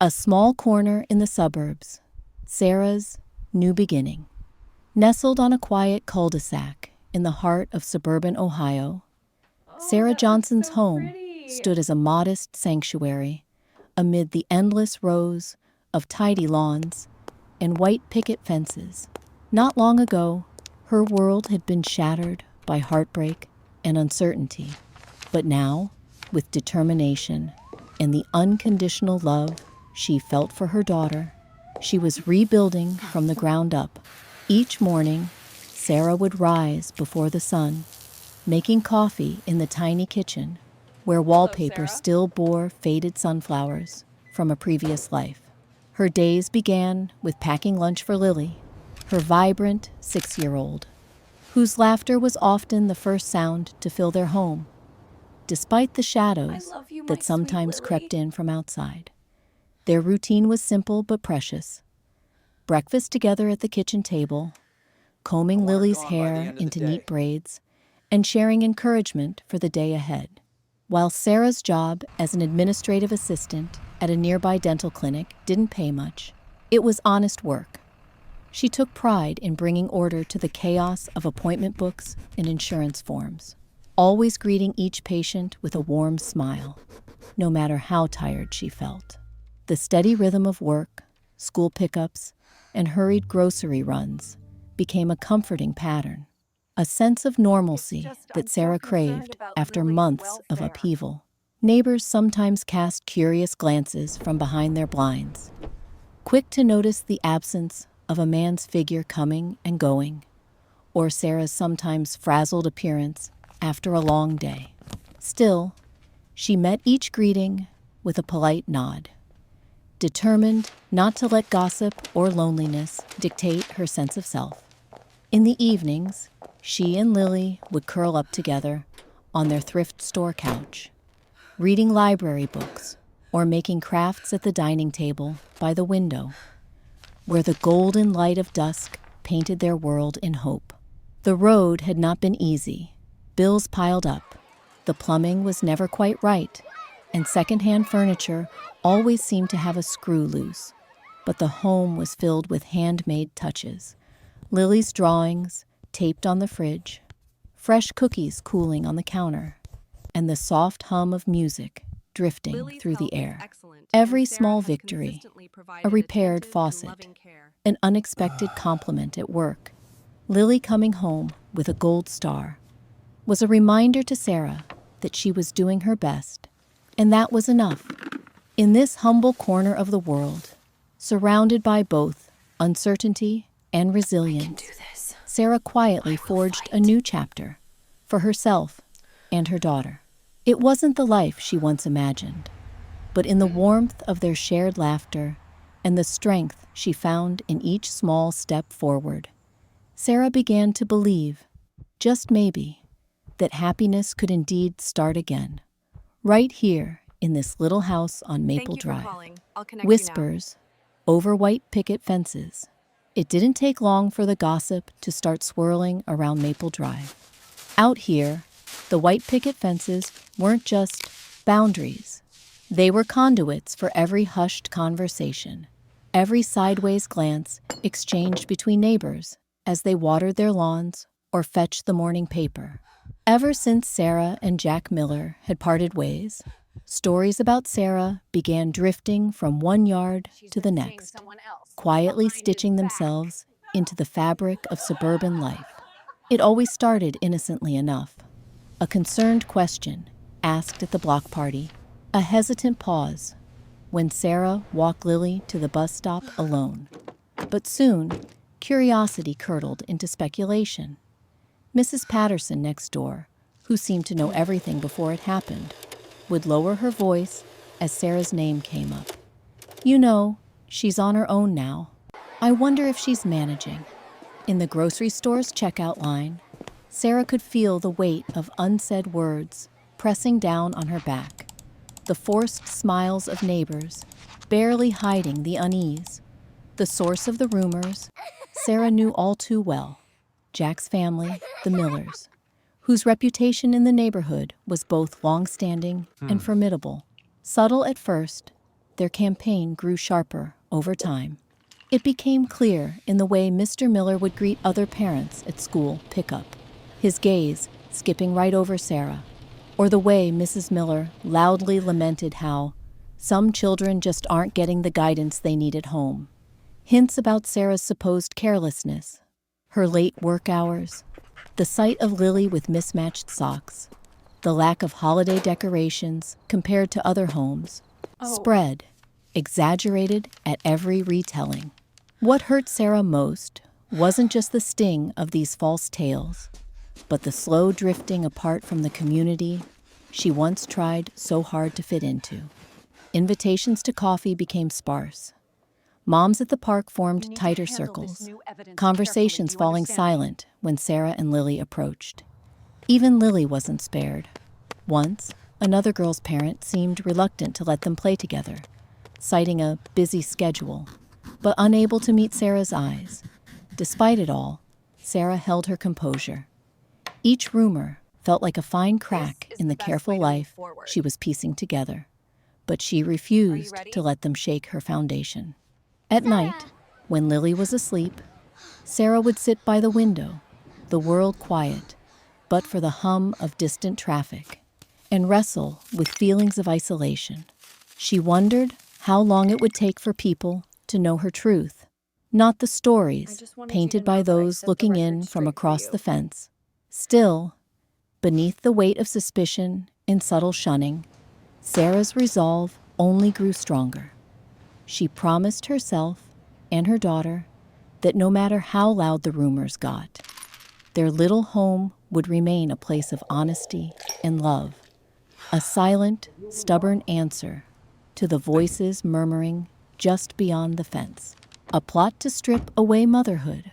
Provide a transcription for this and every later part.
A small corner in the suburbs, Sarah's new beginning. Nestled on a quiet cul-de-sac in the heart of suburban Ohio, Sarah Johnson's home stood as a modest sanctuary amid the endless rows of tidy lawns and white picket fences. Not long ago, her world had been shattered by heartbreak and uncertainty. But now, with determination and the unconditional love she felt for her daughter, she was rebuilding from the ground up. Each morning, Sarah would rise before the sun, making coffee in the tiny kitchen, where wallpaper still bore faded sunflowers from a previous life. Her days began with packing lunch for Lily, her vibrant 6-year-old, whose laughter was often the first sound to fill their home, despite the shadows that sometimes crept in from outside. Their routine was simple but precious. Breakfast together at the kitchen table, combing Lily's hair into neat braids, and sharing encouragement for the day ahead. While Sarah's job as an administrative assistant at a nearby dental clinic didn't pay much, it was honest work. She took pride in bringing order to the chaos of appointment books and insurance forms, always greeting each patient with a warm smile, no matter how tired she felt. The steady rhythm of work, school pickups, and hurried grocery runs became a comforting pattern, a sense of normalcy that Sarah craved after months of upheaval. Neighbors sometimes cast curious glances from behind their blinds, quick to notice the absence of a man's figure coming and going, or Sarah's sometimes frazzled appearance after a long day. Still, she met each greeting with a polite nod, determined not to let gossip or loneliness dictate her sense of self. In the evenings, she and Lily would curl up together on their thrift store couch, reading library books or making crafts at the dining table by the window, where the golden light of dusk painted their world in hope. The road had not been easy. Bills piled up, the plumbing was never quite right, and secondhand furniture always seemed to have a screw loose. But the home was filled with handmade touches. Lily's drawings taped on the fridge, fresh cookies cooling on the counter, and the soft hum of music drifting through the air. Every small victory, a repaired faucet, an unexpected compliment at work, Lily coming home with a gold star, was a reminder to Sarah that she was doing her best, and that was enough. In this humble corner of the world, surrounded by both uncertainty and resilience, Sarah quietly forged a new chapter for herself and her daughter. It wasn't the life she once imagined, but in the warmth of their shared laughter and the strength she found in each small step forward, Sarah began to believe, just maybe, that happiness could indeed start again, right here in this little house on Maple Drive. Whispers over white picket fences. It didn't take long for the gossip to start swirling around Maple Drive. Out here, the white picket fences weren't just boundaries. They were conduits for every hushed conversation, every sideways glance exchanged between neighbors as they watered their lawns or fetched the morning paper. Ever since Sarah and Jack Miller had parted ways, stories about Sarah began drifting from one yard to the next, quietly stitching themselves into the fabric of suburban life. It always started innocently enough. A concerned question asked at the block party, a hesitant pause when Sarah walked Lily to the bus stop alone. But soon, curiosity curdled into speculation. Mrs. Patterson next door, who seemed to know everything before it happened, would lower her voice as Sarah's name came up. You know, she's on her own now. I wonder if she's managing. In the grocery store's checkout line, Sarah could feel the weight of unsaid words pressing down on her back, the forced smiles of neighbors barely hiding the unease. The source of the rumors, Sarah knew all too well, Jack's family, the Millers, whose reputation in the neighborhood was both long-standing and formidable. Subtle at first, their campaign grew sharper over time. It became clear in the way Mr. Miller would greet other parents at school pickup, his gaze skipping right over Sarah, or the way Mrs. Miller loudly lamented how some children just aren't getting the guidance they need at home. Hints about Sarah's supposed carelessness, her late work hours, the sight of Lily with mismatched socks, the lack of holiday decorations compared to other homes, spread, exaggerated at every retelling. What hurt Sarah most wasn't just the sting of these false tales, but the slow drifting apart from the community she once tried so hard to fit into. Invitations to coffee became sparse. Moms at the park formed tighter circles, conversations falling silent when Sarah and Lily approached. Even Lily wasn't spared. Once, another girl's parent seemed reluctant to let them play together, citing a busy schedule, but unable to meet Sarah's eyes. Despite it all, Sarah held her composure. Each rumor felt like a fine crack in the careful life she was piecing together, but she refused to let them shake her foundation. At night, when Lily was asleep, Sarah would sit by the window, the world quiet, but for the hum of distant traffic, and wrestle with feelings of isolation. She wondered how long it would take for people to know her truth, not the stories painted by those looking in from across the fence. Still, beneath the weight of suspicion and subtle shunning, Sarah's resolve only grew stronger. She promised herself and her daughter that no matter how loud the rumors got, their little home would remain a place of honesty and love, a silent, stubborn answer to the voices murmuring just beyond the fence. A plot to strip away motherhood.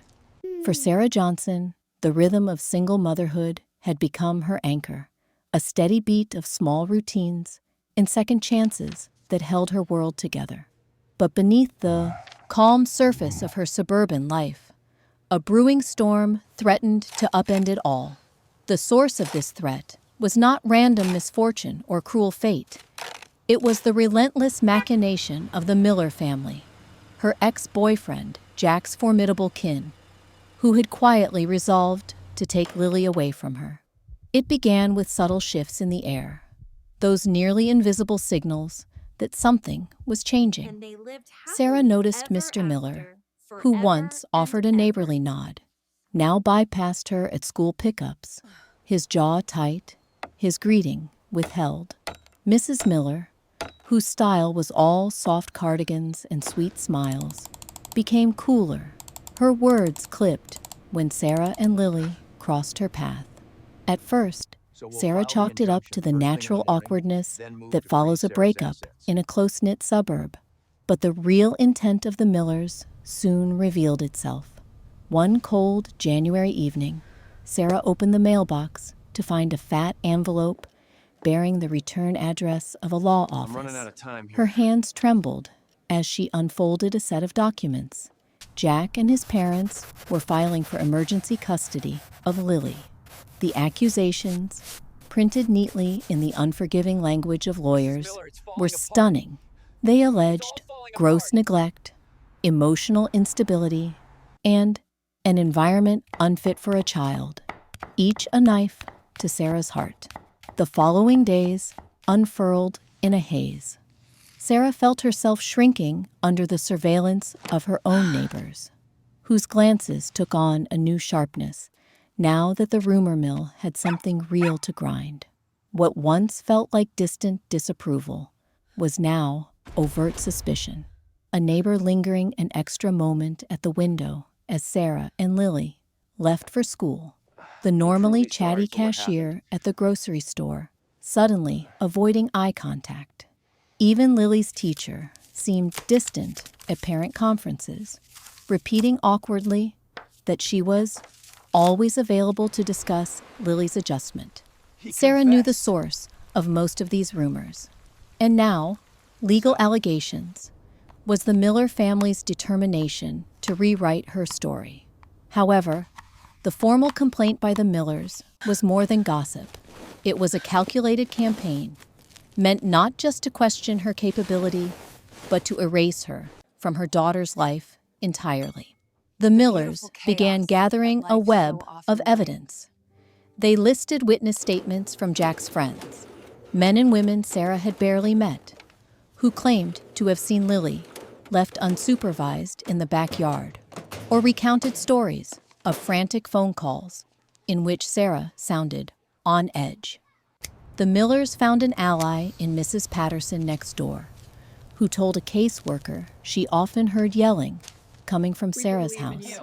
For Sarah Johnson, the rhythm of single motherhood had become her anchor, a steady beat of small routines and second chances that held her world together. But beneath the calm surface of her suburban life, a brewing storm threatened to upend it all. The source of this threat was not random misfortune or cruel fate. It was the relentless machination of the Miller family, her ex-boyfriend, Jack's formidable kin, who had quietly resolved to take Lily away from her. It began with subtle shifts in the air, those nearly invisible signals that something was changing. Sarah noticed Mr. Miller, who once offered a neighborly nod, now bypassed her at school pickups, his jaw tight, his greeting withheld. Mrs. Miller, whose style was all soft cardigans and sweet smiles, became cooler, her words clipped when Sarah and Lily crossed her path. At first, Sarah chalked it up to the natural awkwardness that follows a breakup in a close-knit suburb. But the real intent of the Millers soon revealed itself. One cold January evening, Sarah opened the mailbox to find a fat envelope bearing the return address of a law office. I'm running out of time here. Her hands trembled as she unfolded a set of documents. Jack and his parents were filing for emergency custody of Lily. The accusations, printed neatly in the unforgiving language of lawyers, were stunning. They alleged gross neglect, emotional instability, and an environment unfit for a child, each a knife to Sarah's heart. The following days unfurled in a haze. Sarah felt herself shrinking under the surveillance of her own neighbors, whose glances took on a new sharpness now that the rumor mill had something real to grind. What once felt like distant disapproval was now overt suspicion. A neighbor lingering an extra moment at the window as Sarah and Lily left for school. The normally chatty cashier at the grocery store suddenly avoiding eye contact. Even Lily's teacher seemed distant at parent conferences, repeating awkwardly that she was always available to discuss Lily's adjustment. Sarah knew the source of most of these rumors, and now legal allegations was the Miller family's determination to rewrite her story. However, the formal complaint by the Millers was more than gossip. It was a calculated campaign, meant not just to question her capability, but to erase her from her daughter's life entirely. The Millers began gathering a web of evidence. They listed witness statements from Jack's friends, men and women Sarah had barely met, who claimed to have seen Lily left unsupervised in the backyard, or recounted stories of frantic phone calls in which Sarah sounded on edge. The Millers found an ally in Mrs. Patterson next door, who told a caseworker she often heard yelling coming from Sarah's house,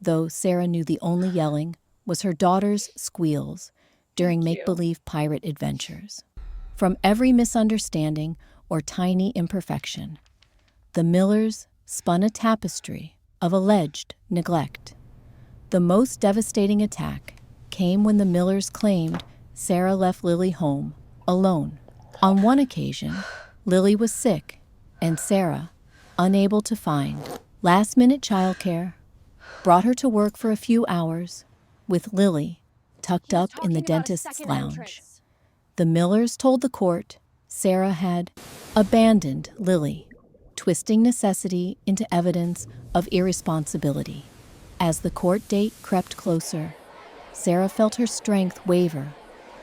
though Sarah knew the only yelling was her daughter's squeals during make-believe pirate adventures. From every misunderstanding or tiny imperfection, the Millers spun a tapestry of alleged neglect. The most devastating attack came when the Millers claimed Sarah left Lily home alone. On one occasion, Lily was sick, and Sarah, unable to find last-minute childcare, brought her to work for a few hours, with Lily tucked up in the dentist's lounge. The Millers told the court Sarah had abandoned Lily, twisting necessity into evidence of irresponsibility. As the court date crept closer, Sarah felt her strength waver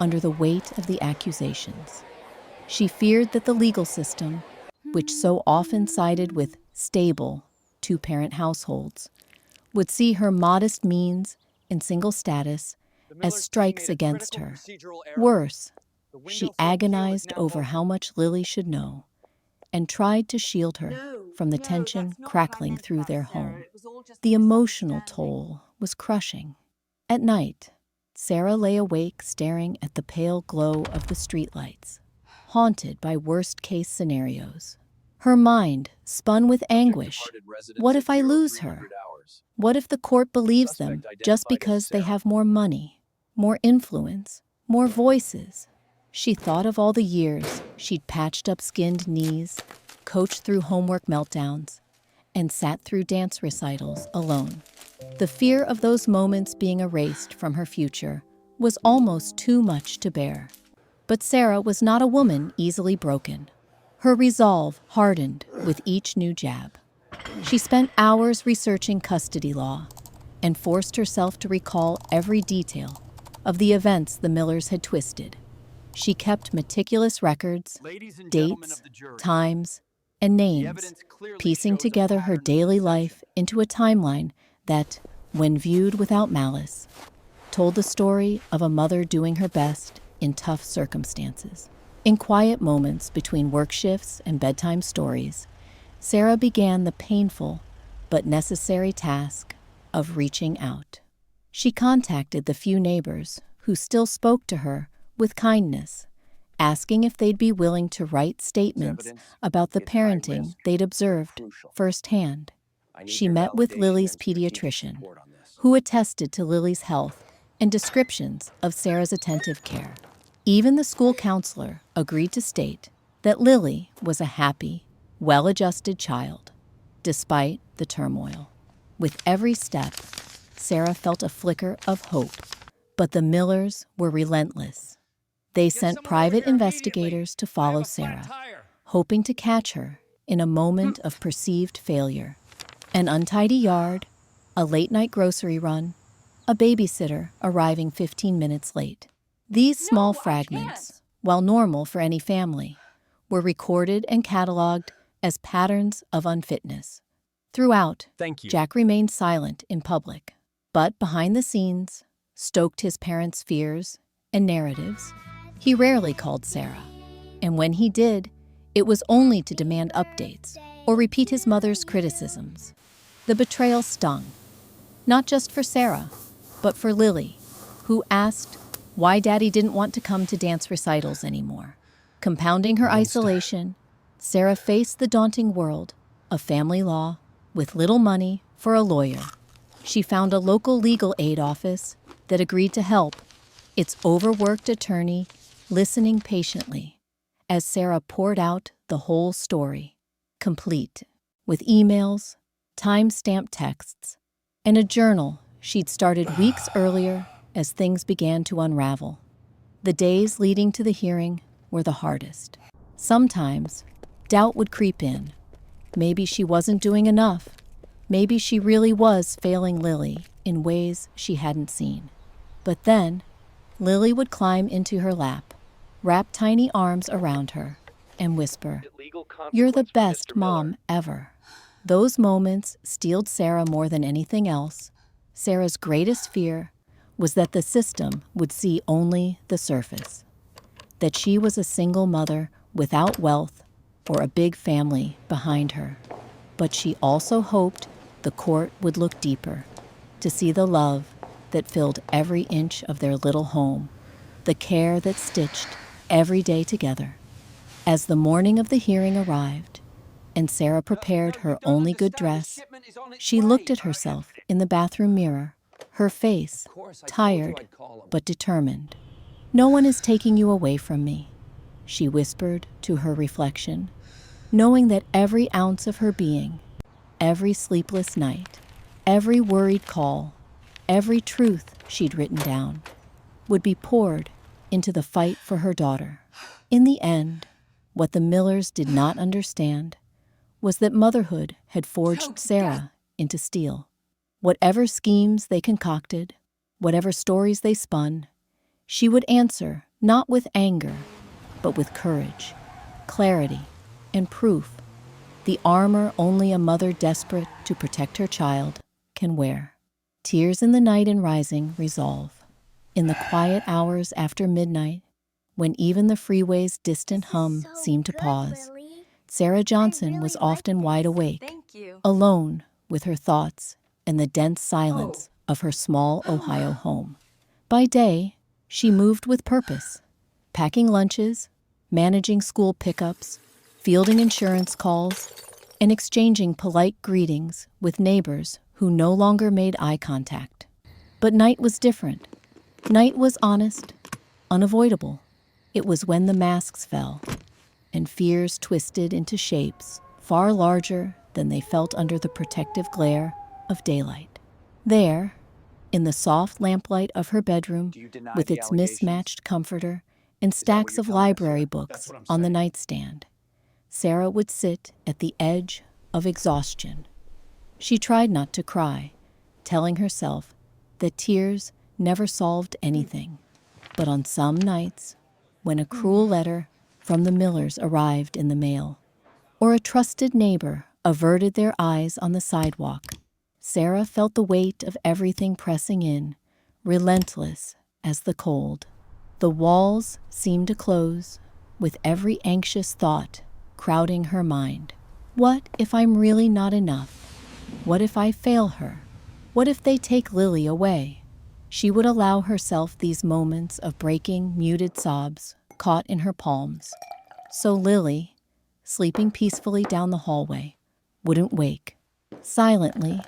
under the weight of the accusations. She feared that the legal system, which so often sided with stable two-parent households, would see her modest means and single status as strikes against her. Worse, she agonized over how much Lily should know and tried to shield her from the tension crackling through their home. The emotional toll was crushing. At night, Sarah lay awake staring at the pale glow of the streetlights, haunted by worst-case scenarios. Her mind spun with anguish. What if I lose her? What if the court believes them just because they have more money, more influence, more voices? She thought of all the years she'd patched up skinned knees, coached through homework meltdowns, and sat through dance recitals alone. The fear of those moments being erased from her future was almost too much to bear. But Sarah was not a woman easily broken. Her resolve hardened with each new jab. She spent hours researching custody law and forced herself to recall every detail of the events the Millers had twisted. She kept meticulous records, dates, times, and names, piecing together her daily life into a timeline that, when viewed without malice, told the story of a mother doing her best in tough circumstances. In quiet moments between work shifts and bedtime stories, Sarah began the painful but necessary task of reaching out. She contacted the few neighbors who still spoke to her with kindness, asking if they'd be willing to write statements about the parenting they'd observed firsthand. She met with Lily's pediatrician, who attested to Lily's health and descriptions of Sarah's attentive care. Even the school counselor agreed to state that Lily was a happy, well-adjusted child, despite the turmoil. With every step, Sarah felt a flicker of hope, but the Millers were relentless. They sent private investigators to follow Sarah, hoping to catch her in a moment of perceived failure. An untidy yard, a late-night grocery run, a babysitter arriving 15 minutes late. These small fragments, while normal for any family, were recorded and cataloged as patterns of unfitness. Throughout, Jack remained silent in public, but behind the scenes, stoked his parents' fears and narratives. He rarely called Sarah, and when he did, it was only to demand updates or repeat his mother's criticisms. The betrayal stung, not just for Sarah, but for Lily, who asked why Daddy didn't want to come to dance recitals anymore. Compounding her isolation, Sarah faced the daunting world of family law with little money for a lawyer. She found a local legal aid office that agreed to help, its overworked attorney listening patiently as Sarah poured out the whole story, complete with emails, time-stamped texts, and a journal she'd started weeks earlier as things began to unravel. The days leading to the hearing were the hardest. Sometimes, doubt would creep in, Maybe she wasn't doing enough. Maybe she really was failing Lily in ways she hadn't seen. But then, Lily would climb into her lap, wrap tiny arms around her, and whisper, "You're the best mom ever." Those moments steeled Sarah more than anything else. Sarah's greatest fear was that the system would see only the surface, that she was a single mother without wealth or a big family behind her. But she also hoped the court would look deeper, to see the love that filled every inch of their little home, the care that stitched every day together. As the morning of the hearing arrived, and Sarah prepared her only good dress, she looked at herself in the bathroom mirror, her face tired but determined. "No one is taking you away from me," she whispered to her reflection, knowing that every ounce of her being, every sleepless night, every worried call, every truth she'd written down, would be poured into the fight for her daughter. In the end, what the Millers did not understand was that motherhood had forged Sarah into steel. Whatever schemes they concocted, whatever stories they spun, she would answer not with anger, but with courage, clarity, and proof, the armor only a mother desperate to protect her child can wear. Tears in the night and rising resolve. In the quiet hours after midnight, when even the freeway's distant hum seemed to pause, Sarah Johnson was often wide awake, alone with her thoughts and the dense silence of her small Ohio home. By day, she moved with purpose, packing lunches, managing school pickups, fielding insurance calls, and exchanging polite greetings with neighbors who no longer made eye contact. But night was different. Night was honest, unavoidable. It was when the masks fell, and fears twisted into shapes far larger than they felt under the protective glare of daylight. There, in the soft lamplight of her bedroom, with its mismatched comforter and stacks of library books on the nightstand, Sarah would sit at the edge of exhaustion. She tried not to cry, telling herself that tears never solved anything. But on some nights, when a cruel letter from the Millers arrived in the mail, or a trusted neighbor averted their eyes on the sidewalk, Sarah felt the weight of everything pressing in, relentless as the cold. The walls seemed to close, with every anxious thought crowding her mind. What if I'm really not enough? What if I fail her? What if they take Lily away? She would allow herself these moments of breaking, muted sobs caught in her palms. So Lily, sleeping peacefully down the hallway, wouldn't wake. Silently,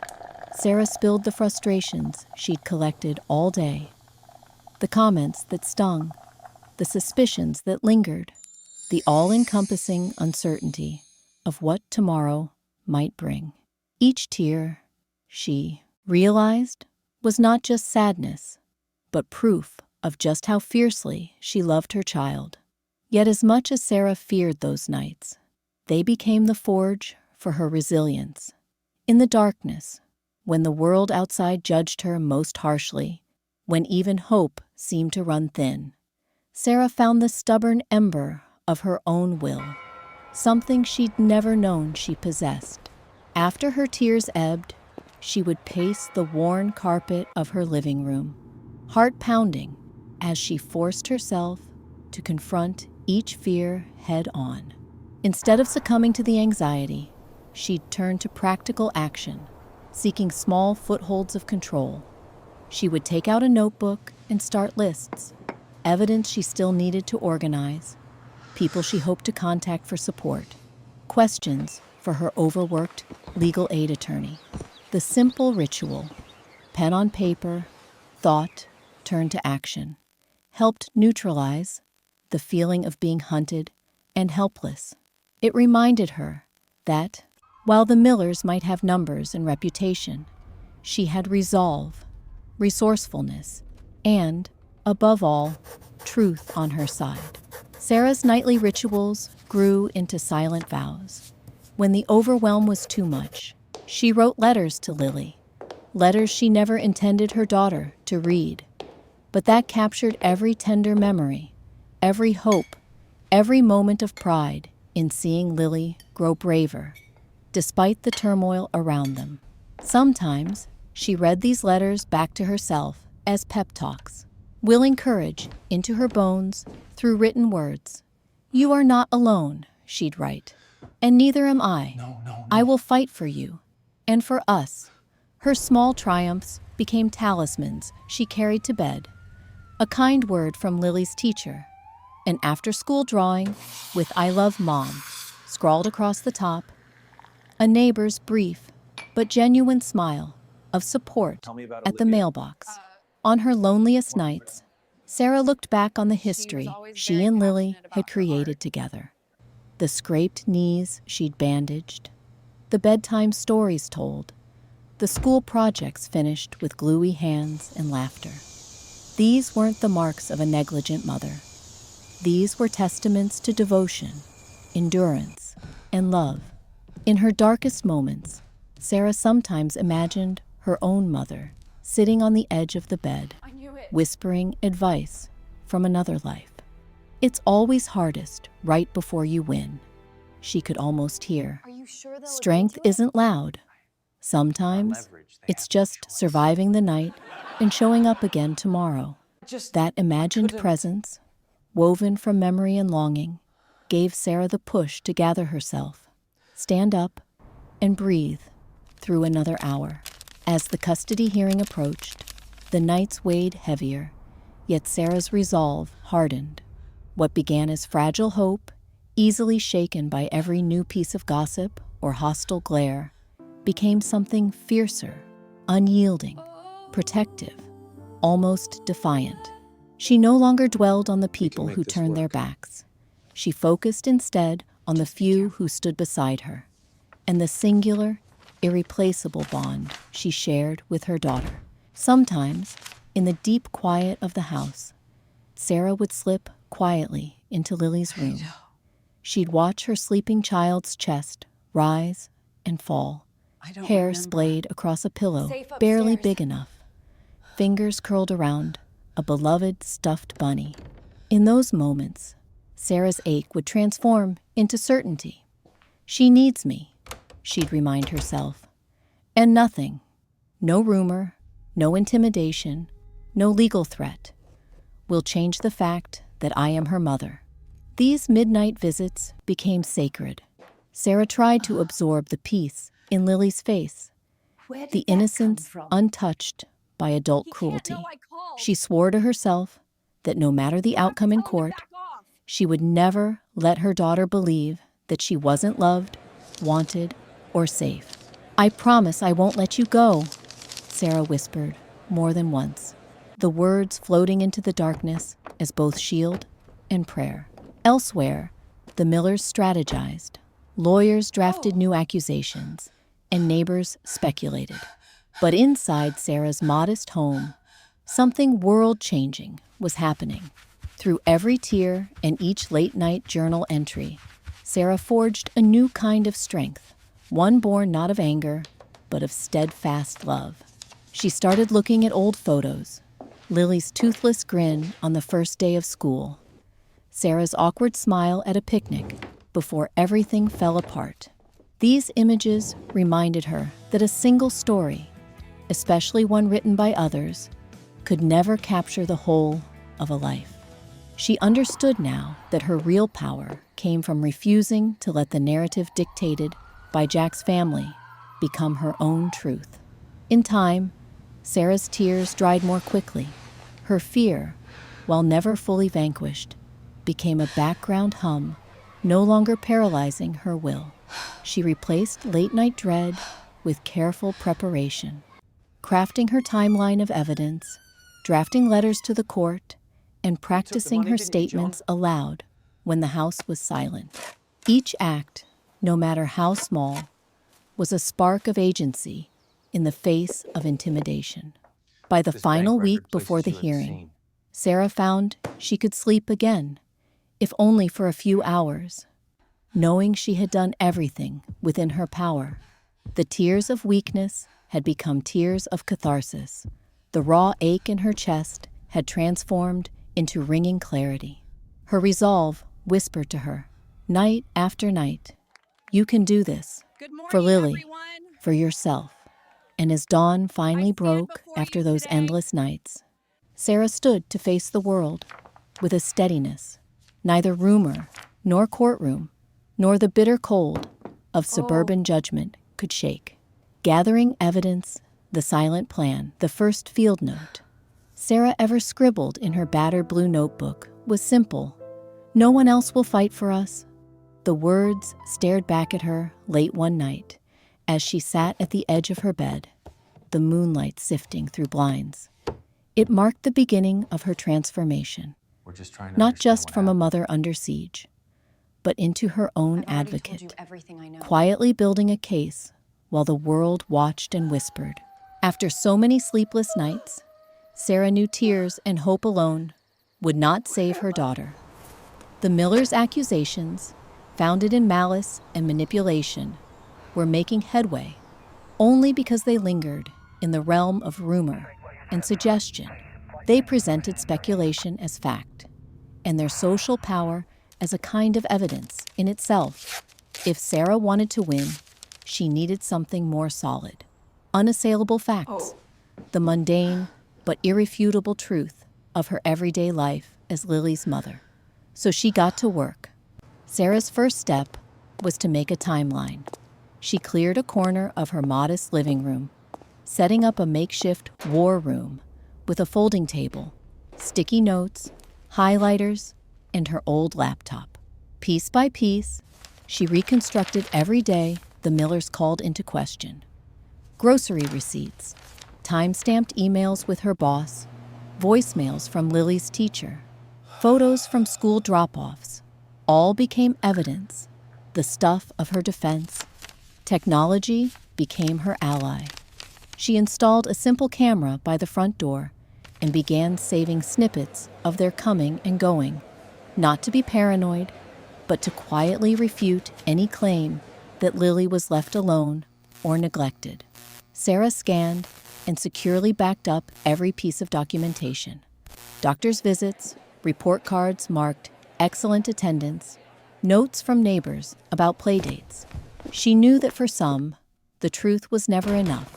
Sarah spilled the frustrations she'd collected all day. The comments that stung, the suspicions that lingered, the all-encompassing uncertainty of what tomorrow might bring. Each tear, she realized, was not just sadness, but proof of just how fiercely she loved her child. Yet as much as Sarah feared those nights, they became the forge for her resilience. In the darkness, when the world outside judged her most harshly, when even hope seemed to run thin, Sarah found the stubborn ember of her own will, something she'd never known she possessed. After her tears ebbed, she would pace the worn carpet of her living room, heart pounding as she forced herself to confront each fear head on. Instead of succumbing to the anxiety, she'd turn to practical action, seeking small footholds of control. She would take out a notebook and start lists, evidence she still needed to organize, people she hoped to contact for support, questions for her overworked legal aid attorney. The simple ritual, pen on paper, thought turned to action, helped neutralize the feeling of being hunted and helpless. It reminded her that, while the Millers might have numbers and reputation, she had resolve, resourcefulness, and, above all, truth on her side. Sarah's nightly rituals grew into silent vows, When the overwhelm was too much, she wrote letters to Lily, letters she never intended her daughter to read. But that captured every tender memory, every hope, every moment of pride in seeing Lily grow braver, despite the turmoil around them. Sometimes, she read these letters back to herself as pep talks, willing courage into her bones through written words. "You are not alone," she'd write, "and neither am I. No. I will fight for you, and for us." Her small triumphs became talismans she carried to bed. A kind word from Lily's teacher, an after-school drawing with "I love Mom" scrawled across the top, a neighbor's brief but genuine smile of support at the mailbox. On her loneliest nights, Sarah looked back on the history she and Lily had created together. The scraped knees she'd bandaged, the bedtime stories told, the school projects finished with gluey hands and laughter. These weren't the marks of a negligent mother. These were testaments to devotion, endurance, and love. In her darkest moments, Sarah sometimes imagined her own mother sitting on the edge of the bed, whispering advice from another life. "It's always hardest right before you win," she could almost hear. "Strength isn't loud. Sometimes it's just surviving the night and showing up again tomorrow." That imagined presence, woven from memory and longing, gave Sarah the push to gather herself, stand up, and breathe through another hour. As the custody hearing approached, the nights weighed heavier, yet Sarah's resolve hardened. What began as fragile hope, easily shaken by every new piece of gossip or hostile glare, became something fiercer, unyielding, protective, almost defiant. She no longer dwelled on the people who turned their backs. She focused instead on the few who stood beside her, and the singular, irreplaceable bond she shared with her daughter. Sometimes, in the deep quiet of the house, Sarah would slip quietly into Lily's room. She'd watch her sleeping child's chest rise and fall, hair splayed across a pillow barely big enough, fingers curled around a beloved stuffed bunny. In those moments, Sarah's ache would transform into certainty. "She needs me," she'd remind herself. And nothing, no rumor, no intimidation, no legal threat, will change the fact that I am her mother. These midnight visits became sacred. Sarah tried to absorb the peace in Lily's face, the innocence untouched by adult cruelty. She swore to herself that no matter the outcome in court, she would never let her daughter believe that she wasn't loved, wanted, or safe. "I promise I won't let you go," Sarah whispered more than once, the words floating into the darkness as both shield and prayer. Elsewhere, the Millers strategized, lawyers drafted new accusations, and neighbors speculated. But inside Sarah's modest home, something world-changing was happening. Through every tear and each late-night journal entry, Sarah forged a new kind of strength, one born not of anger, but of steadfast love. She started looking at old photos, Lily's toothless grin on the first day of school, Sarah's awkward smile at a picnic before everything fell apart. These images reminded her that a single story, especially one written by others, could never capture the whole of a life. She understood now that her real power came from refusing to let the narrative dictated by Jack's family become her own truth. In time, Sarah's tears dried more quickly. Her fear, while never fully vanquished, became a background hum, no longer paralyzing her will. She replaced late-night dread with careful preparation, crafting her timeline of evidence, drafting letters to the court, and practicing her statements aloud when the house was silent. Each act, no matter how small, was a spark of agency in the face of intimidation. By the final week before the hearing, Sarah found she could sleep again, if only for a few hours. knowing she had done everything within her power. The tears of weakness had become tears of catharsis. The raw ache in her chest had transformed into ringing clarity. Her resolve whispered to her, night after night, "You can do this, for Lily, for yourself." And as dawn finally broke after those endless nights, Sarah stood to face the world with a steadiness neither rumor nor courtroom nor the bitter cold of suburban judgment could shake. Gathering evidence, the silent plan, the first field note Sarah ever scribbled in her battered blue notebook was simple. "No one else will fight for us." The words stared back at her late one night as she sat at the edge of her bed, the moonlight sifting through blinds. It marked the beginning of her transformation, not just from a mother under siege, but into her own advocate, quietly building a case while the world watched and whispered. After so many sleepless nights, Sarah knew tears and hope alone would not save her daughter. The Millers' accusations, founded in malice and manipulation, were making headway only because they lingered in the realm of rumor and suggestion. They presented speculation as fact, and their social power as a kind of evidence in itself. If Sarah wanted to win, she needed something more solid. Unassailable facts, the mundane but irrefutable truth of her everyday life as Lily's mother. So she got to work. Sarah's first step was to make a timeline. She cleared a corner of her modest living room, setting up a makeshift war room with a folding table, sticky notes, highlighters, and her old laptop. Piece by piece, she reconstructed every day the Millers called into question. Grocery receipts, time-stamped emails with her boss, voicemails from Lily's teacher, photos from school drop-offs, all became evidence, the stuff of her defense. Technology became her ally. She installed a simple camera by the front door and began saving snippets of their coming and going, not to be paranoid, but to quietly refute any claim that Lily was left alone or neglected. Sarah scanned and securely backed up every piece of documentation. Doctor's visits, report cards marked excellent attendance, notes from neighbors about playdates. She knew that for some, the truth was never enough.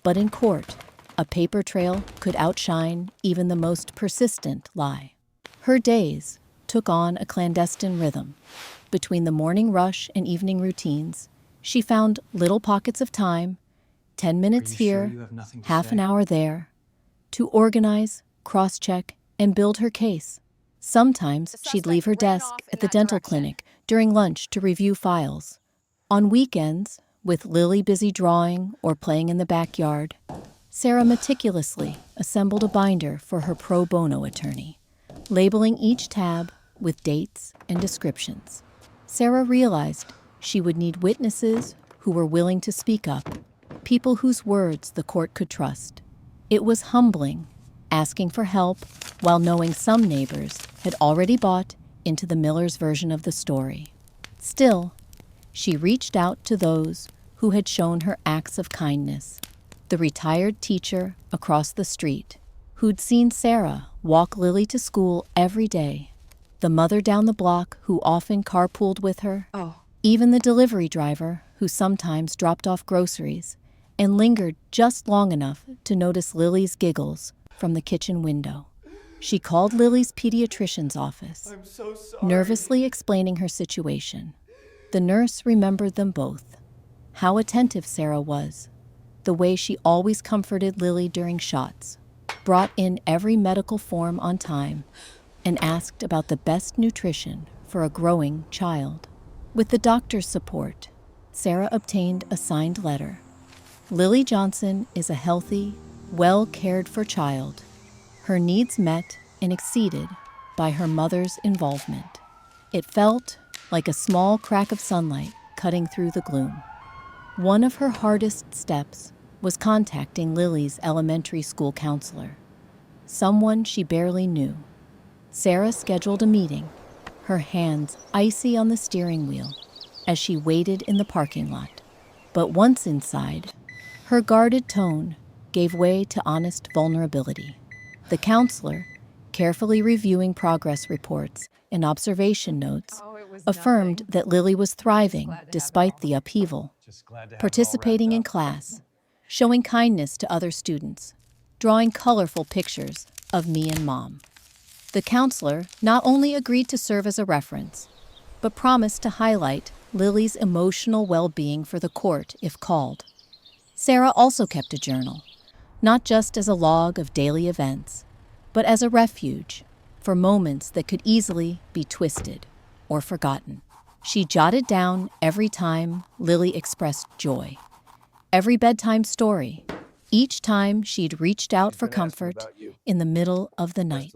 But in court, a paper trail could outshine even the most persistent lie. Her days took on a clandestine rhythm. Between the morning rush and evening routines, she found little pockets of time, 10 minutes here, half an hour there, to organize, cross-check, and build her case. Sometimes she'd leave her desk at the dental clinic during lunch to review files. On weekends, with Lily busy drawing or playing in the backyard, Sarah meticulously assembled a binder for her pro bono attorney, labeling each tab with dates and descriptions. Sarah realized she would need witnesses who were willing to speak up, people whose words the court could trust. It was humbling, asking for help while knowing some neighbors had already bought into the Millers' version of the story. Still, she reached out to those who had shown her acts of kindness. The retired teacher across the street, who'd seen Sarah walk Lily to school every day. The mother down the block who often carpooled with her. Even the delivery driver who sometimes dropped off groceries and lingered just long enough to notice Lily's giggles from the kitchen window. She called Lily's pediatrician's office, nervously explaining her situation. The nurse remembered them both. How attentive Sarah was, the way she always comforted Lily during shots, brought in every medical form on time, and asked about the best nutrition for a growing child. With the doctor's support, Sarah obtained a signed letter. Lily Johnson is a healthy, well-cared-for child, her needs met and exceeded by her mother's involvement. It felt like a small crack of sunlight cutting through the gloom. One of her hardest steps was contacting Lily's elementary school counselor, someone she barely knew. Sarah scheduled a meeting, her hands icy on the steering wheel as she waited in the parking lot. But once inside, her guarded tone gave way to honest vulnerability. The counselor, carefully reviewing progress reports and observation notes, affirmed that Lily was thriving despite the upheaval, participating in class, showing kindness to other students, drawing colorful pictures of me and Mom. The counselor not only agreed to serve as a reference, but promised to highlight Lily's emotional well-being for the court if called. Sarah also kept a journal, not just as a log of daily events, but as a refuge for moments that could easily be twisted or forgotten. She jotted down every time Lily expressed joy, every bedtime story, each time she'd reached out for comfort in the middle of the night.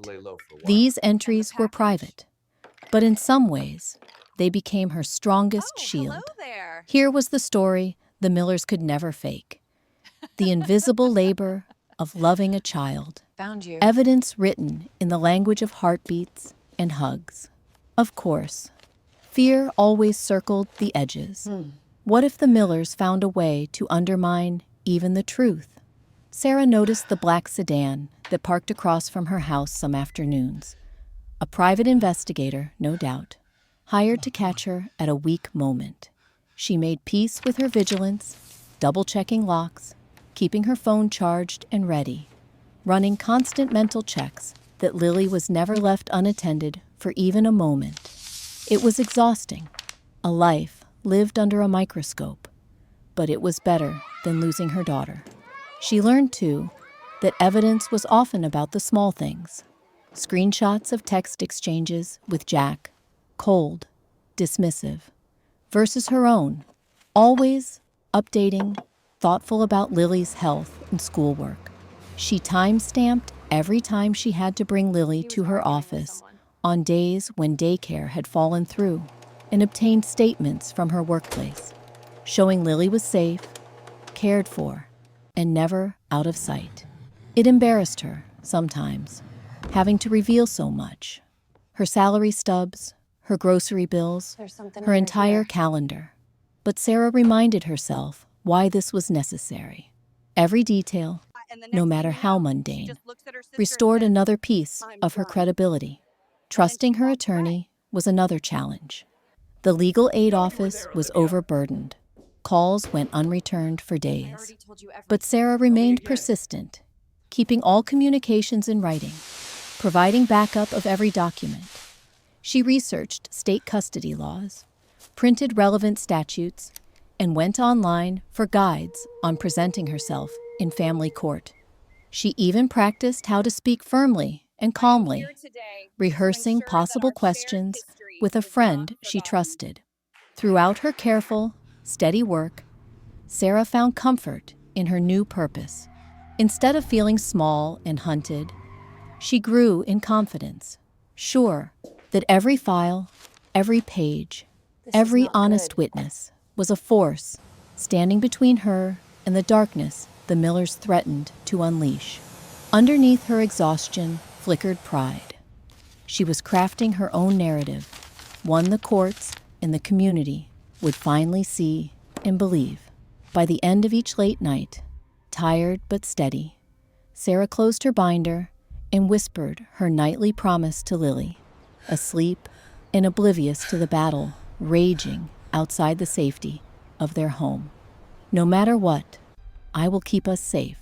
These entries were private, but in some ways, they became her strongest shield. Here was the story the Millers could never fake. The invisible labor of loving a child. Found you. Evidence written in the language of heartbeats and hugs. Of course, fear always circled the edges. What if the Millers found a way to undermine even the truth? Sarah noticed the black sedan that parked across from her house some afternoons. A private investigator, no doubt, hired to catch her at a weak moment. She made peace with her vigilance, double-checking locks, keeping her phone charged and ready, running constant mental checks that Lily was never left unattended for even a moment. It was exhausting, a life lived under a microscope, but it was better than losing her daughter. She learned, too, that evidence was often about the small things. Screenshots of text exchanges with Jack, cold, dismissive, versus her own, always updating, thoughtful about Lily's health and schoolwork. She time-stamped every time she had to bring Lily to her office on days when daycare had fallen through, and obtained statements from her workplace, showing Lily was safe, cared for, and never out of sight. It embarrassed her, sometimes, having to reveal so much. Her salary stubs, her grocery bills, her entire calendar. But Sarah reminded herself why this was necessary. Every detail, no matter how mundane, restored another piece of her credibility. Trusting her attorney was another challenge. The legal aid office was overburdened. Calls went unreturned for days. But Sarah remained persistent, keeping all communications in writing, providing backup of every document. She researched state custody laws, printed relevant statutes, and went online for guides on presenting herself in family court. She even practiced how to speak firmly and calmly, rehearsing possible questions with a friend she trusted. Throughout her careful, steady work, Sarah found comfort in her new purpose. Instead of feeling small and hunted, she grew in confidence, sure that every file, every page, every honest witness was a force standing between her and the darkness the Millers threatened to unleash. Underneath her exhaustion flickered pride. She was crafting her own narrative, one the courts and the community would finally see and believe. By the end of each late night, tired but steady, Sarah closed her binder and whispered her nightly promise to Lily, asleep and oblivious to the battle raging outside the safety of their home. No matter what, I will keep us safe.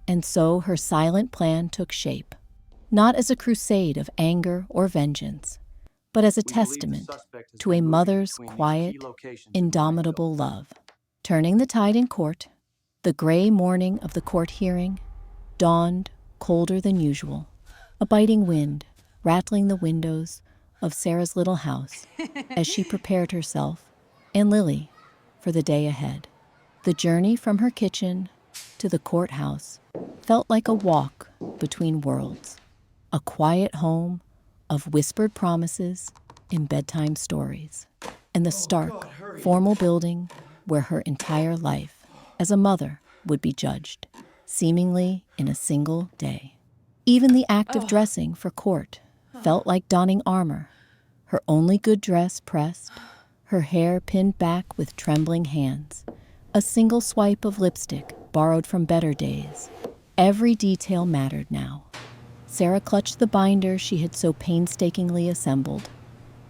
And so her silent plan took shape, not as a crusade of anger or vengeance, but as a testament to a mother's quiet, indomitable love. Turning the tide in court, the gray morning of the court hearing dawned colder than usual, a biting wind rattling the windows of Sarah's little house as she prepared herself and Lily for the day ahead. The journey from her kitchen to the courthouse felt like a walk between worlds, a quiet home of whispered promises and bedtime stories, and the stark, formal building where her entire life as a mother would be judged, seemingly in a single day. Even the act of dressing for court felt like donning armor, her only good dress pressed, her hair pinned back with trembling hands, a single swipe of lipstick borrowed from better days. Every detail mattered now. Sarah clutched the binder she had so painstakingly assembled.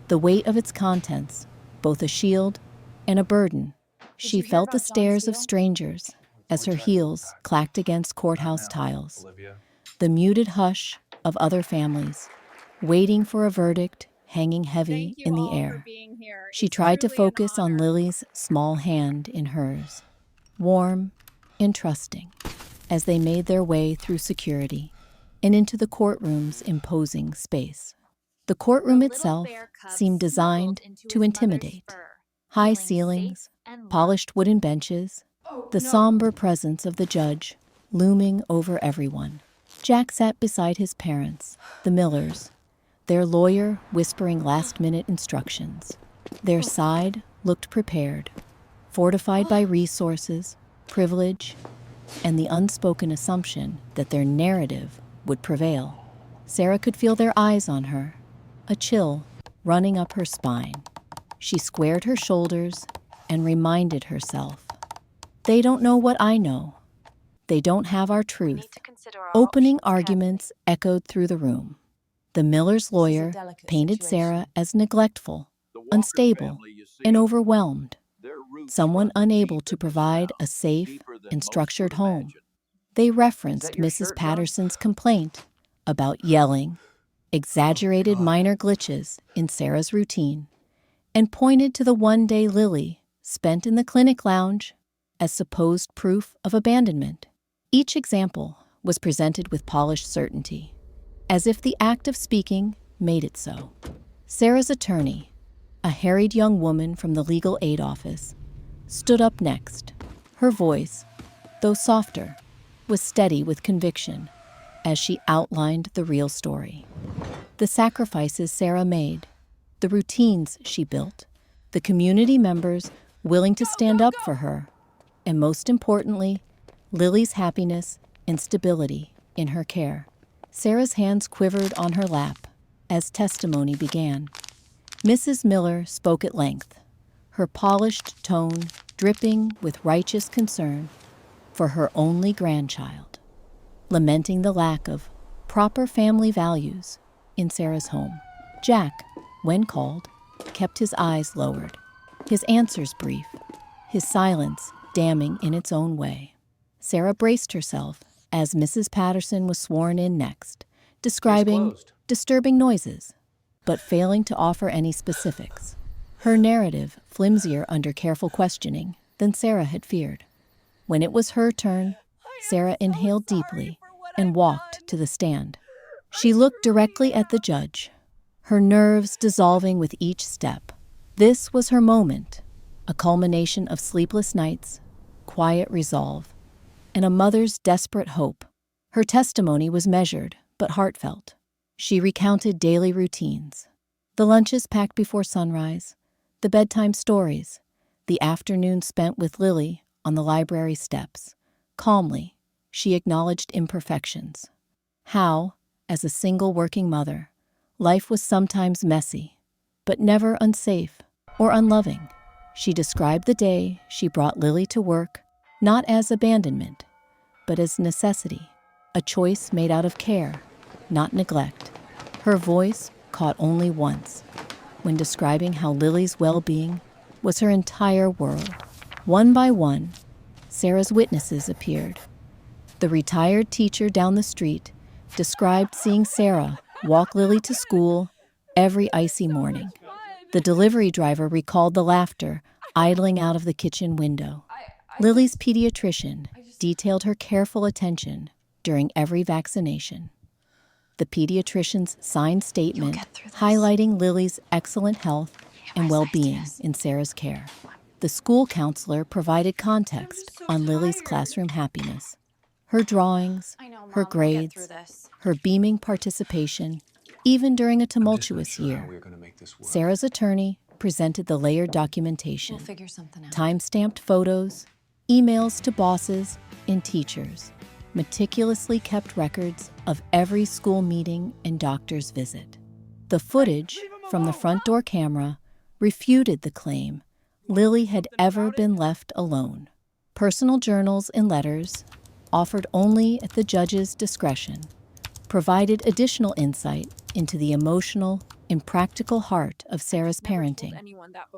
The weight of its contents, both a shield and a burden. She felt the stares of strangers as her heels clacked against courthouse tiles. The muted hush of other families, waiting for a verdict hanging heavy in the air. She tried to focus on Lily's small hand in hers, warm and trusting, as they made their way through security and into the courtroom's imposing space. The courtroom itself seemed designed to intimidate. High ceilings, polished wooden benches, the somber presence of the judge looming over everyone. Jack sat beside his parents, the Millers, their lawyer whispering last-minute instructions. Their side looked prepared, fortified by resources, privilege, and the unspoken assumption that their narrative would prevail. Sarah could feel their eyes on her, a chill running up her spine. She squared her shoulders and reminded herself, "They don't know what I know. They don't have our truth." Opening arguments echoed through the room. The Miller's lawyer painted Sarah as neglectful, unstable, and overwhelmed, someone unable to provide a safe and structured home. They referenced Mrs. Patterson's complaint about yelling, exaggerated minor glitches in Sarah's routine, and pointed to the one-day Lily spent in the clinic lounge as supposed proof of abandonment. Each example was presented with polished certainty, as if the act of speaking made it so. Sarah's attorney, a harried young woman from the legal aid office, stood up next. Her voice, though softer, was steady with conviction as she outlined the real story. The sacrifices Sarah made, the routines she built, the community members willing to stand up for her, and most importantly, Lily's happiness and stability in her care. Sarah's hands quivered on her lap as testimony began. Mrs. Miller spoke at length, her polished tone dripping with righteous concern for her only grandchild, lamenting the lack of proper family values in Sarah's home. Jack, when called, kept his eyes lowered, his answers brief, his silence damning in its own way. Sarah braced herself as Mrs. Patterson was sworn in next, describing disturbing noises, but failing to offer any specifics. Her narrative flimsier under careful questioning than Sarah had feared. When it was her turn, Sarah inhaled deeply and walked to the stand. She looked directly at the judge, her nerves dissolving with each step. This was her moment, a culmination of sleepless nights, quiet resolve, and a mother's desperate hope. Her testimony was measured but heartfelt. She recounted daily routines, the lunches packed before sunrise, the bedtime stories, the afternoons spent with Lily on the library steps. Calmly, she acknowledged imperfections. How, as a single working mother, life was sometimes messy, but never unsafe or unloving. She described the day she brought Lily to work, not as abandonment, but as necessity, a choice made out of care, not neglect. Her voice caught only once, when describing how Lily's well-being was her entire world. One by one, Sarah's witnesses appeared. The retired teacher down the street described seeing Sarah walk Lily to school every icy morning. The delivery driver recalled the laughter idling out of the kitchen window. Lily's pediatrician detailed her careful attention during every vaccination. The pediatrician's signed statement highlighting Lily's excellent health and well-being in Sarah's care. The school counselor provided context on Lily's classroom happiness. Her drawings, her grades, her beaming participation, even during a tumultuous year. Sarah's attorney presented the layered documentation, time-stamped photos, emails to bosses and teachers, meticulously kept records of every school meeting and doctor's visit. The footage from the front door camera refuted the claim Lily had ever been left alone. Personal journals and letters, offered only at the judge's discretion, provided additional insight into the emotional and practical heart of Sarah's parenting,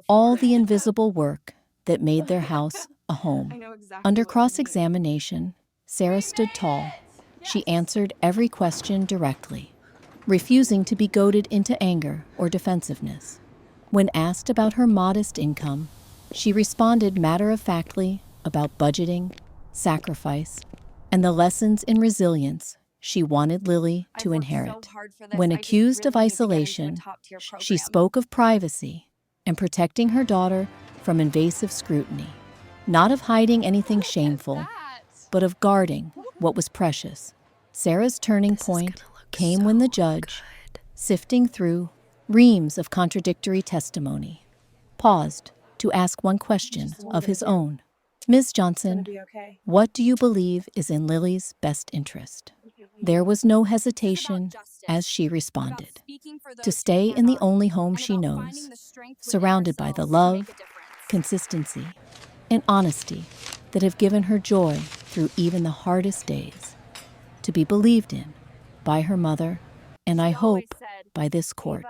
all the invisible work that made their house a home. Under cross-examination, Sarah stood tall. She answered every question directly, refusing to be goaded into anger or defensiveness. When asked about her modest income, she responded matter-of-factly about budgeting, sacrifice, and the lessons in resilience she wanted Lily to inherit. When accused of isolation, she spoke of privacy and protecting her daughter from invasive scrutiny, not of hiding anything shameful, but of guarding what was precious. Sarah's turning point came when the judge, sifting through reams of contradictory testimony, paused to ask one question of his own. Ms. Johnson, what do you believe is in Lily's best interest? There was no hesitation as she responded. To stay in the only home she knows, surrounded by the love, consistency, and honesty that have given her joy through even the hardest days. To be believed in by her mother, and I hope by this court.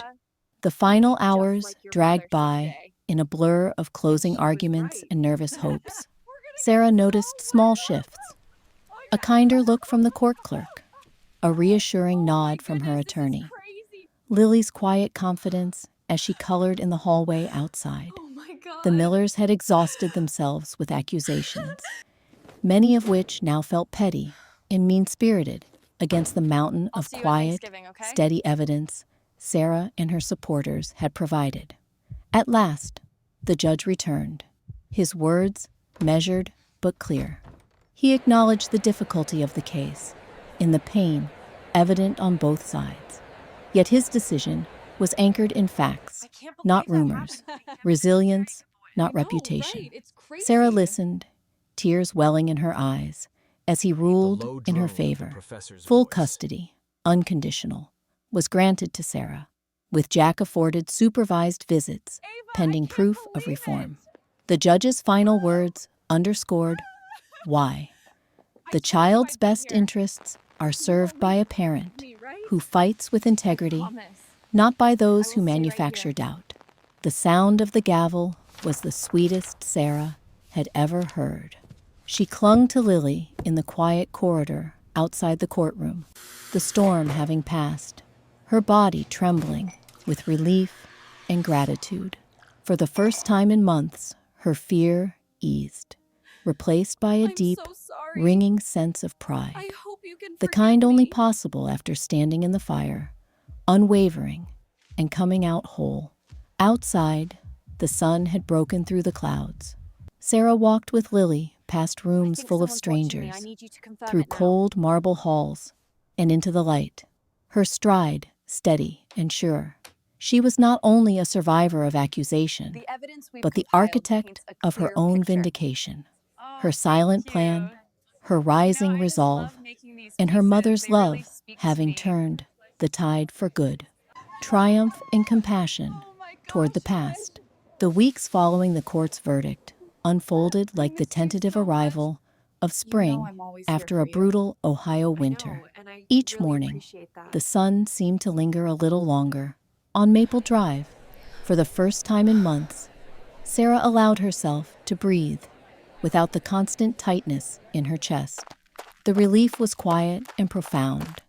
The final hours dragged by in a blur of closing arguments and nervous hopes. Sarah noticed small shifts, a kinder look from the court clerk, a reassuring nod from her attorney, Lily's quiet confidence as she colored in the hallway outside. The Millers had exhausted themselves with accusations, many of which now felt petty and mean-spirited against the mountain of quiet, steady evidence Sarah and her supporters had provided. At last, the judge returned, his words measured but clear. He acknowledged the difficulty of the case, in the pain evident on both sides. Yet his decision was anchored in facts, not rumors, resilience, not reputation. Sarah listened, tears welling in her eyes, as he ruled in her favor. Full custody, unconditional, was granted to Sarah, with Jack afforded supervised visits pending proof of reform. The judge's final words underscored why. The child's best interests are served by a parent who fights with integrity, not by those who manufacture doubt. The sound of the gavel was the sweetest Sarah had ever heard. She clung to Lily in the quiet corridor outside the courtroom, the storm having passed, her body trembling with relief and gratitude. For the first time in months, her fear eased, replaced by a deep, ringing sense of pride, the kind only possible after standing in the fire, unwavering and coming out whole. Outside, the sun had broken through the clouds. Sarah walked with Lily past rooms full of strangers, through cold marble halls, and into the light, her stride steady and sure. She was not only a survivor of accusation, but the architect of her own vindication. Her silent plan, her rising resolve, and her mother's love having turned the tide for good. Triumph and compassion toward the past. The weeks following the court's verdict unfolded like the tentative arrival of spring after a brutal Ohio winter. Each morning, the sun seemed to linger a little longer on Maple Drive. For the first time in months, Sarah allowed herself to breathe without the constant tightness in her chest. The relief was quiet and profound,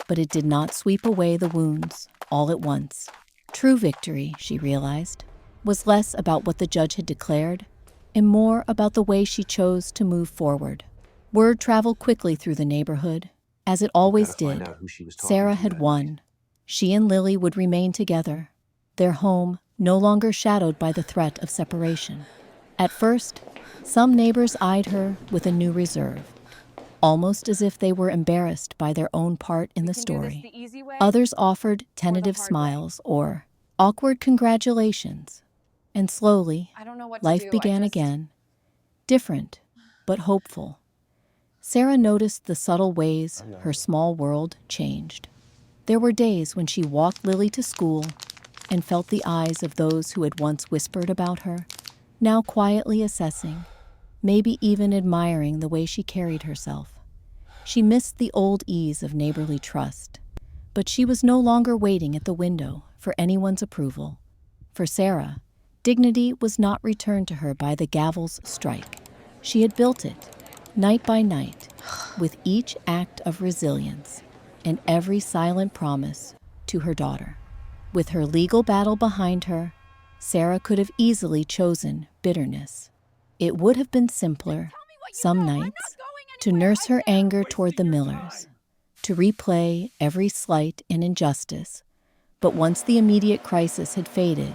but it did not sweep away the wounds all at once. True victory, she realized, was less about what the judge had declared and more about the way she chose to move forward. Word traveled quickly through the neighborhood, as it always did. Sarah had won. She and Lily would remain together, their home no longer shadowed by the threat of separation. At first, some neighbors eyed her with a new reserve, almost as if they were embarrassed by their own part in the story. Others offered tentative smiles or awkward congratulations. And slowly, life began again, different but hopeful. Sarah noticed the subtle ways her small world changed. There were days when she walked Lily to school, and felt the eyes of those who had once whispered about her, now quietly assessing, maybe even admiring the way she carried herself. She missed the old ease of neighborly trust, but she was no longer waiting at the window for anyone's approval. For Sarah, dignity was not returned to her by the gavel's strike. She had built it, night by night, with each act of resilience and every silent promise to her daughter. With her legal battle behind her, Sarah could have easily chosen bitterness. It would have been simpler, some nights, to nurse her anger toward the Millers, to replay every slight and injustice. But once the immediate crisis had faded,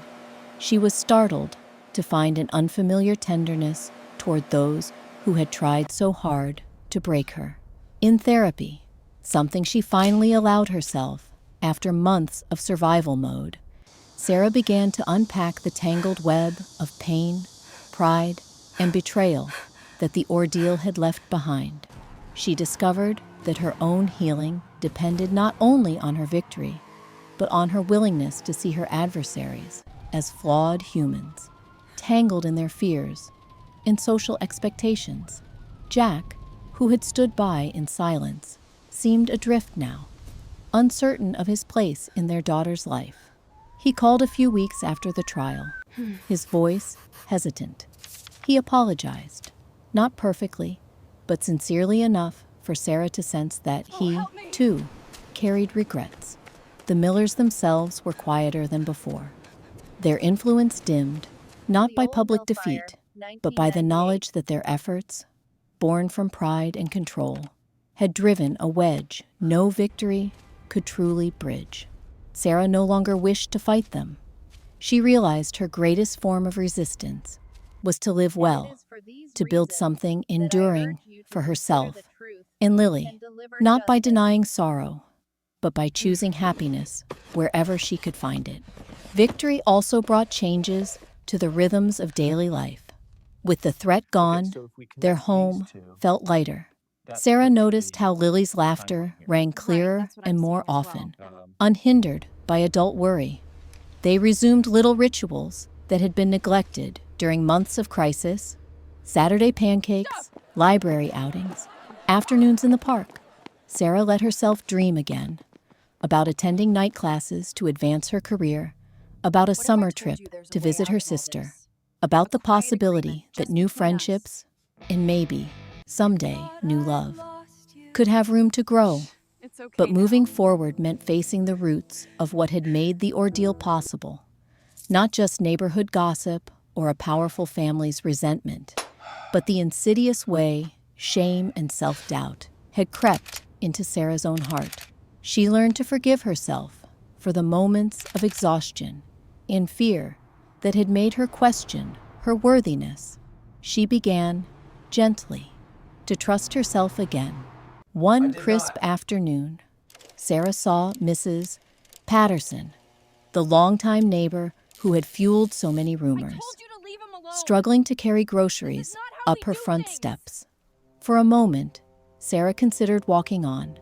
she was startled to find an unfamiliar tenderness toward those who had tried so hard to break her. In therapy, something she finally allowed herself after months of survival mode, Sarah began to unpack the tangled web of pain, pride, and betrayal that the ordeal had left behind. She discovered that her own healing depended not only on her victory, but on her willingness to see her adversaries as flawed humans, tangled in their fears and social expectations. Jack, who had stood by in silence, seemed adrift now, uncertain of his place in their daughter's life. He called a few weeks after the trial, his voice hesitant. He apologized, not perfectly, but sincerely enough for Sarah to sense that he, too, carried regrets. The Millers themselves were quieter than before. Their influence dimmed, not by public defeat, but by the knowledge that their efforts, born from pride and control, had driven a wedge no victory could truly bridge. Sarah no longer wished to fight them. She realized her greatest form of resistance was to live well, to build something enduring for herself and Lily, not by denying sorrow, but by choosing happiness wherever she could find it. Victory also brought changes to the rhythms of daily life. With the threat gone, their home felt lighter. Sarah noticed how Lily's laughter rang clearer and more often, unhindered by adult worry. They resumed little rituals that had been neglected during months of crisis: Saturday pancakes, library outings, afternoons in the park. Sarah let herself dream again, about attending night classes to advance her career, about a summer trip to visit her sister, about the possibility that new friendships, and maybe, someday, new love, could have room to grow. But moving forward meant facing the roots of what had made the ordeal possible, not just neighborhood gossip or a powerful family's resentment, but the insidious way shame and self-doubt had crept into Sarah's own heart. She learned to forgive herself for the moments of exhaustion and fear that had made her question her worthiness. She began, gently, to trust herself again. One crisp afternoon, Sarah saw Mrs. Patterson, the longtime neighbor who had fueled so many rumors, struggling to carry groceries up her front steps. For a moment, Sarah considered walking on,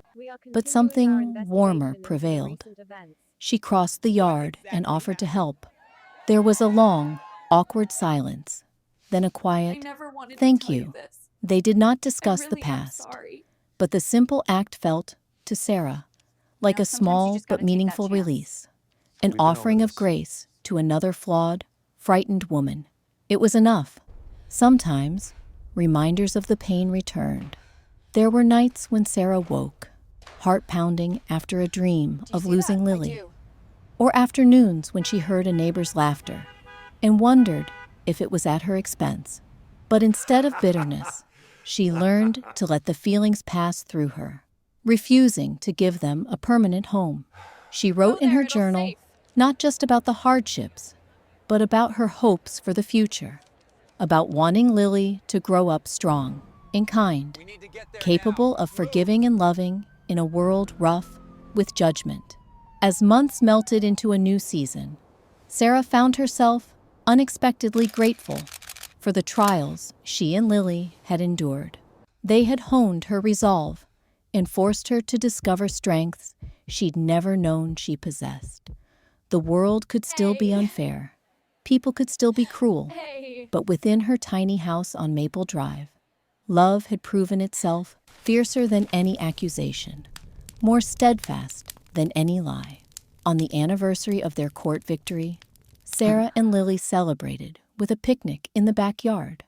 but something warmer prevailed. She crossed the yard and offered to help. There was a long, awkward silence, then a quiet, "Thank you." They did not discuss the past, but the simple act felt, to Sarah, like a small but meaningful release, an offering of grace to another flawed, frightened woman. It was enough. Sometimes, reminders of the pain returned. There were nights when Sarah woke, heart pounding after a dream of losing Lily, or afternoons when she heard a neighbor's laughter and wondered if it was at her expense. But instead of bitterness, she learned to let the feelings pass through her, refusing to give them a permanent home. She wrote in her journal not just about the hardships, but about her hopes for the future, about wanting Lily to grow up strong and kind, capable of forgiving and loving in a world rough with judgment. As months melted into a new season, Sarah found herself unexpectedly grateful for the trials she and Lily had endured. They had honed her resolve and forced her to discover strengths she'd never known she possessed. The world could still be unfair. People could still be cruel. But within her tiny house on Maple Drive, love had proven itself fiercer than any accusation, more steadfast than any lie. On the anniversary of their court victory, Sarah and Lily celebrated with a picnic in the backyard.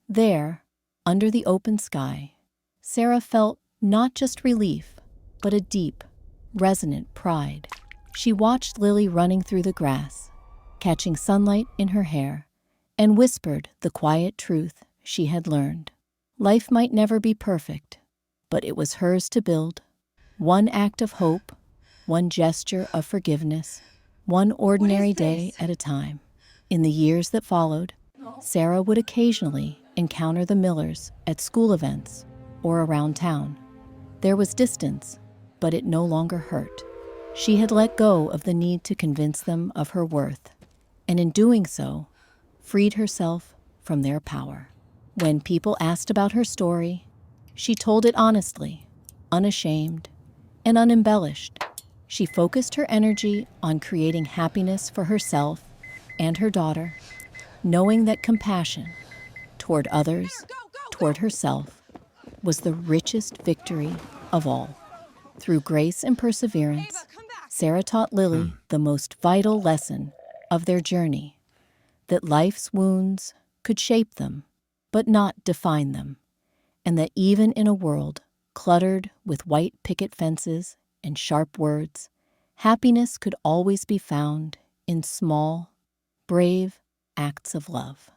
There, under the open sky, Sarah felt not just relief, but a deep, resonant pride. She watched Lily running through the grass, catching sunlight in her hair, and whispered the quiet truth she had learned. Life might never be perfect, but it was hers to build. One act of hope, one gesture of forgiveness, one ordinary day at a time. In the years that followed, Sarah would occasionally encounter the Millers at school events or around town. There was distance, but it no longer hurt. She had let go of the need to convince them of her worth, and in doing so, freed herself from their power. When people asked about her story, she told it honestly, unashamed, and unembellished. She focused her energy on creating happiness for herself and her daughter, knowing that compassion toward others, toward herself, was the richest victory of all. Through grace and perseverance, Sarah taught Lily the most vital lesson of their journey, that life's wounds could shape them, but not define them, and that even in a world cluttered with white picket fences and sharp words, happiness could always be found in small, brave acts of love.